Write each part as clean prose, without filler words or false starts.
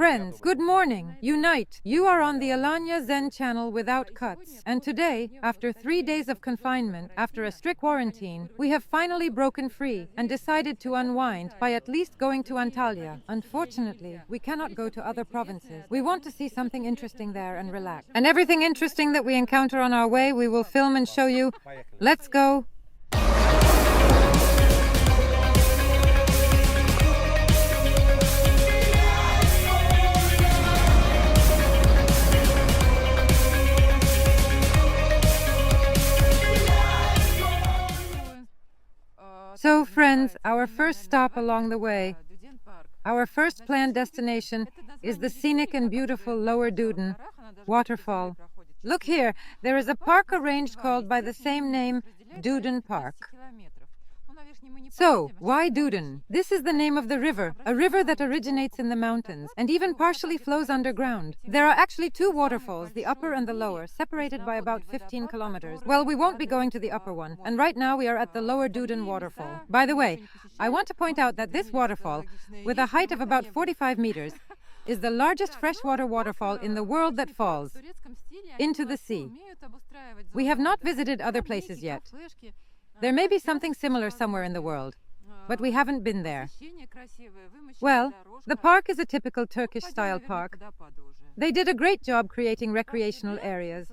Friends, good morning. Unite. You are on the Alanya Zen channel without cuts. And today, after 3 days of confinement, after a strict quarantine, we have finally broken free and decided to unwind by at least going to Antalya. Unfortunately, we cannot go to other provinces. We want to see something interesting there and relax. And everything interesting that we encounter on our way, we will film and show you. Let's go. So, friends, our first stop along the way, our first planned destination is the scenic and beautiful Lower Duden waterfall. Look here, there is a park arranged called by the same name, Duden Park. So, why Duden? This is the name of the river, a river that originates in the mountains and even partially flows underground. There are actually two waterfalls, the upper and the lower, separated by about 15 kilometers. Well, we won't be going to the upper one, and right now we are at the Lower Duden waterfall. By the way, I want to point out that this waterfall, with a height of about 45 meters, is the largest freshwater waterfall in the world that falls into the sea. We have not visited other places yet. There may be something similar somewhere in the world, but we haven't been there. Well, the park is a typical Turkish-style park. They did a great job creating recreational areas.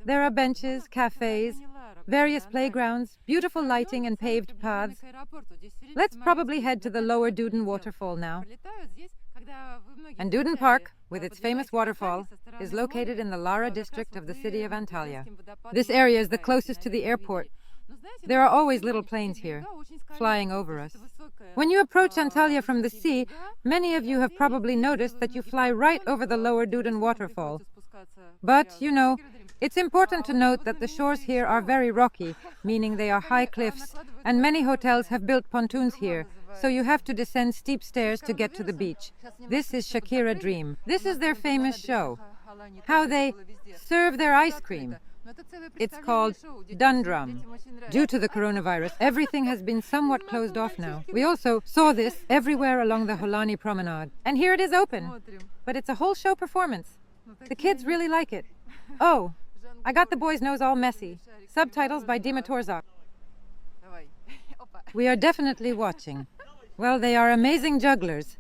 There are benches, cafes, various playgrounds, beautiful lighting and paved paths. Let's probably head to the Lower Duden waterfall now. And Duden Park, with its famous waterfall, is located in the Lara district of the city of Antalya. This area is the closest to the airport. There are always little planes here, flying over us. When you approach Antalya from the sea, many of you have probably noticed that you fly right over the Lower Duden waterfall. But, you know, it's important to note that the shores here are very rocky, meaning they are high cliffs, and many hotels have built pontoons here, so you have to descend steep stairs to get to the beach. This is Shakira Dream. This is their famous show, how they serve their ice cream. It's called Dundrum. Due to the coronavirus, everything has been somewhat closed off now. We also saw this everywhere along the Holani promenade. And here it is open. But it's a whole show performance. The kids really like it. Oh, I got the boy's nose all messy. Subtitles by Dima Torzak. We are definitely watching. Well, they are amazing jugglers.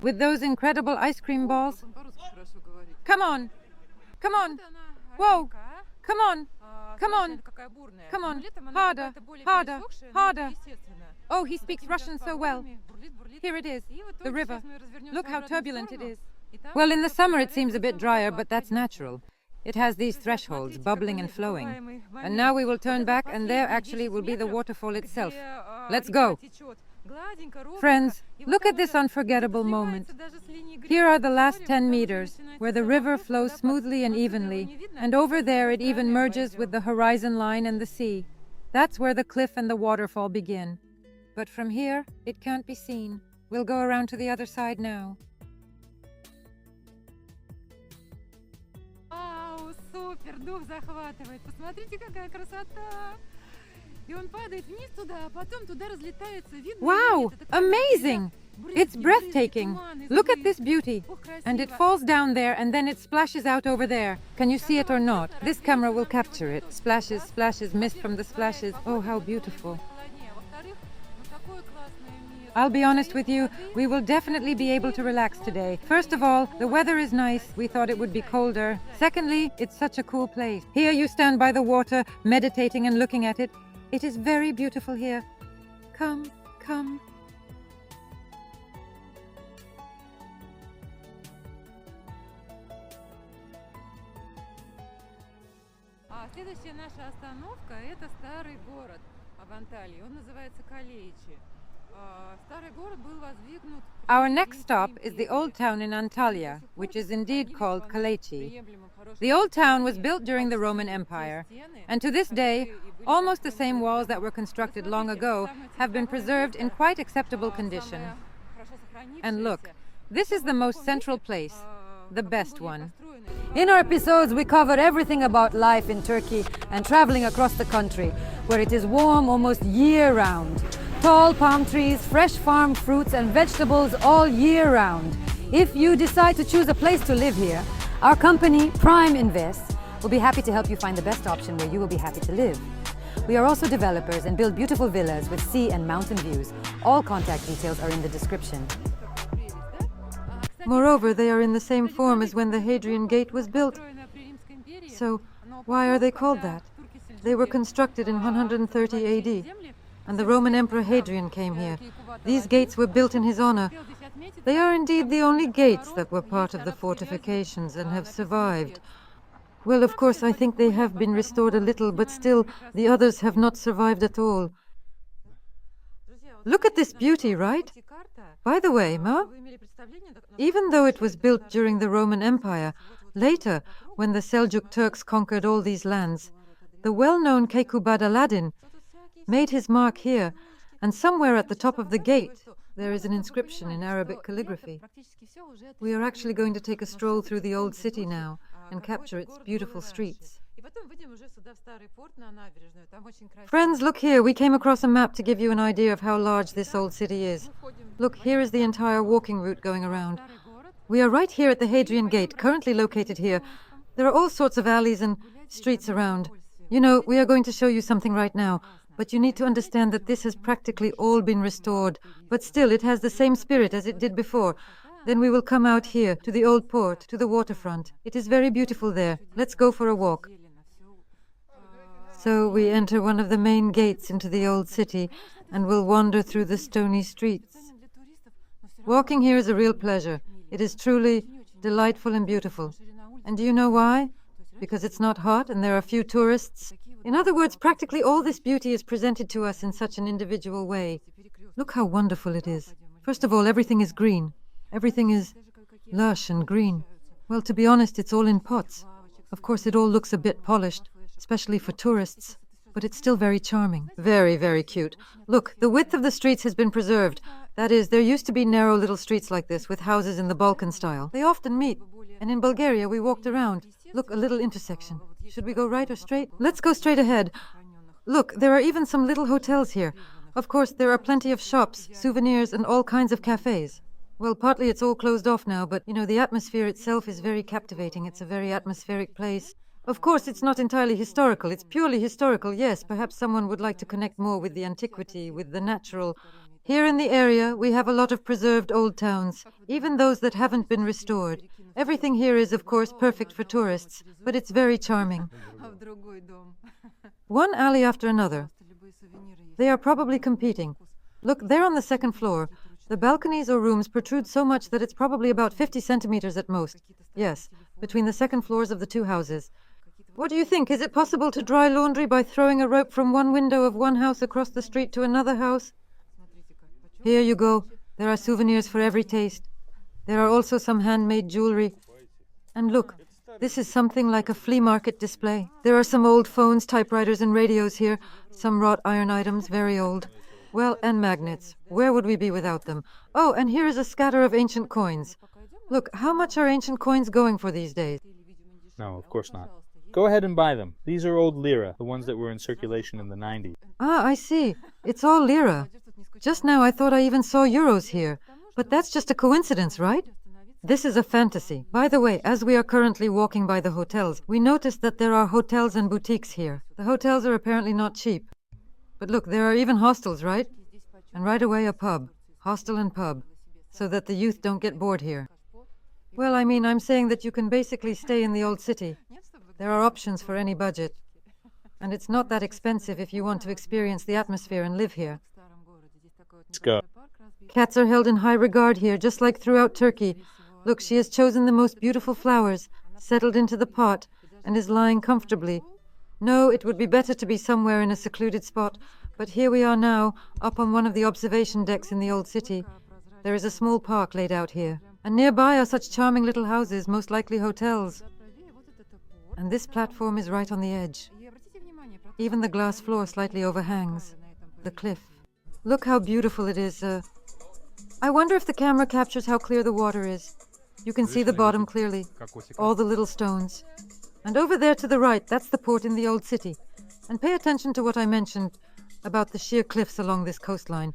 With those incredible ice cream balls. Come on! Come on! Whoa! Come on! Come on! Come on! Harder! Harder! Harder! Oh, he speaks Russian so well. Here it is, the river. Look how turbulent it is. Well, in the summer it seems a bit drier, but that's natural. It has these thresholds, bubbling and flowing. And now we will turn back, and there actually will be the waterfall itself. Let's go! Friends, look at this unforgettable moment. Here are the last 10 meters, where the river flows smoothly and evenly, and over there it even merges with the horizon line and the sea. That's where the cliff and the waterfall begin. But from here, it can't be seen. We'll go around to the other side now. Вау, супер, дух захватывает. Посмотрите, какая красота! Wow, amazing! It's breathtaking. Look at this beauty. And it falls down there and then it splashes out over there. Can you see it or not? This camera will capture it. Splashes, splashes, mist from the splashes. Oh, how beautiful. I'll be honest with you, we will definitely be able to relax today. First of all, the weather is nice. We thought it would be colder. Secondly, it's such a cool place. Here you stand by the water, meditating and looking at it. It is very beautiful here. Come, come. Следующая наша остановка – это старый город в Анталии. Он называется Kaleiçi. Старый город был воздвигнут. Our next stop is the old town in Antalya, which is indeed called Kaleiçi. The old town was built during the Roman Empire, and to this day, almost the same walls that were constructed long ago have been preserved in quite acceptable condition. And look, this is the most central place, the best one. In our episodes, we covered everything about life in Turkey and traveling across the country, where it is warm almost year-round. Tall palm trees, fresh farm fruits and vegetables all year-round. If you decide to choose a place to live here, our company, Prime Invest, will be happy to help you find the best option where you will be happy to live. We are also developers and build beautiful villas with sea and mountain views. All contact details are in the description. Moreover, they are in the same form as when the Hadrian Gate was built. So, why are they called that? They were constructed in 130 AD, and the Roman Emperor Hadrian came here. These gates were built in his honor. They are indeed the only gates that were part of the fortifications and have survived. Well, of course, I think they have been restored a little, but still, the others have not survived at all. Look at this beauty, right? By the way, Ma, even though it was built during the Roman Empire, later, when the Seljuk Turks conquered all these lands, the well-known Keykubat Aladdin made his mark here, and somewhere at the top of the gate, there is an inscription in Arabic calligraphy. We are actually going to take a stroll through the old city now and capture its beautiful streets. Friends, look here. We came across a map to give you an idea of how large this old city is. Look, here is the entire walking route going around. We are right here at the Hadrian Gate, currently located here. There are all sorts of alleys and streets around. You know, we are going to show you something right now, but you need to understand that this has practically all been restored, but still it has the same spirit as it did before. Then we will come out here, to the old port, to the waterfront. It is very beautiful there. Let's go for a walk. So we enter one of the main gates into the old city and will wander through the stony streets. Walking here is a real pleasure. It is truly delightful and beautiful. And do you know why? Because it's not hot and there are few tourists. In other words, practically all this beauty is presented to us in such an individual way. Look how wonderful it is. First of all, everything is green. Everything is lush and green. Well, to be honest, it's all in pots. Of course, it all looks a bit polished, especially for tourists, but it's still very charming. Very, very cute. Look, the width of the streets has been preserved. That is, there used to be narrow little streets like this with houses in the Balkan style. They often meet, and in Bulgaria we walked around. Look, a little intersection. Should we go right or straight? Let's go straight ahead. Look, there are even some little hotels here. Of course, there are plenty of shops, souvenirs, and all kinds of cafes. Well, partly it's all closed off now, but, you know, the atmosphere itself is very captivating. It's a very atmospheric place. Of course, it's not entirely historical. It's purely historical, yes. Perhaps someone would like to connect more with the antiquity, with the natural. Here in the area, we have a lot of preserved old towns, even those that haven't been restored. Everything here is, of course, perfect for tourists, but it's very charming. One alley after another. They are probably competing. Look, they're on the second floor. The balconies or rooms protrude so much that it's probably about 50 centimeters at most. Yes, between the second floors of the two houses. What do you think? Is it possible to dry laundry by throwing a rope from one window of one house across the street to another house? Here you go. There are souvenirs for every taste. There are also some handmade jewelry. And look, this is something like a flea market display. There are some old phones, typewriters, and radios here. Some wrought iron items, very old. Well, and magnets. Where would we be without them? Oh, and here is a scatter of ancient coins. Look, how much are ancient coins going for these days? No, of course not. Go ahead and buy them. These are old lira, the ones that were in circulation in the 90s. Ah, I see. It's all lira. Just now I thought I even saw euros here. But that's just a coincidence, right? This is a fantasy. By the way, as we are currently walking by the hotels, we noticed that there are hotels and boutiques here. The hotels are apparently not cheap. But look, there are even hostels, right? And right away a pub. Hostel and pub. So that the youth don't get bored here. Well, I mean, I'm saying that you can basically stay in the old city. There are options for any budget. And it's not that expensive if you want to experience the atmosphere and live here. Let's go. Cats are held in high regard here, just like throughout Turkey. Look, she has chosen the most beautiful flowers, settled into the pot, and is lying comfortably. No, it would be better to be somewhere in a secluded spot, but here we are now, up on one of the observation decks in the old city. There is a small park laid out here, and nearby are such charming little houses, most likely hotels. And this platform is right on the edge. Even the glass floor slightly overhangs the cliff. Look how beautiful it is. I wonder if the camera captures how clear the water is. You can see the bottom clearly, all the little stones. And over there to the right, that's the port in the old city. And pay attention to what I mentioned about the sheer cliffs along this coastline.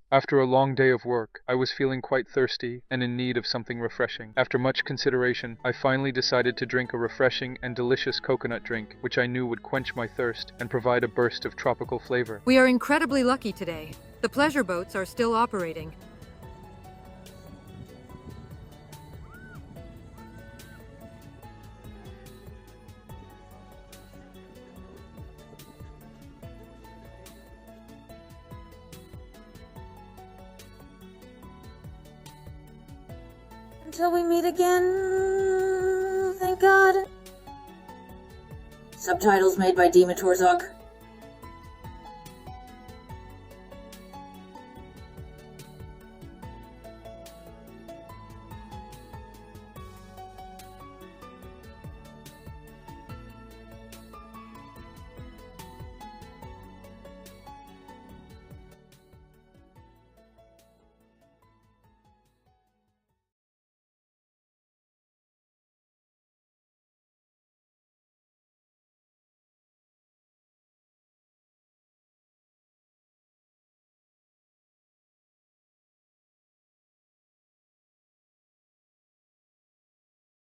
After a long day of work, I was feeling quite thirsty and in need of something refreshing. After much consideration, I finally decided to drink a refreshing and delicious coconut drink, which I knew would quench my thirst and provide a burst of tropical flavor. We are incredibly lucky today. The pleasure boats are still operating. Until we meet again, thank God. Subtitles made by Dima Torzok.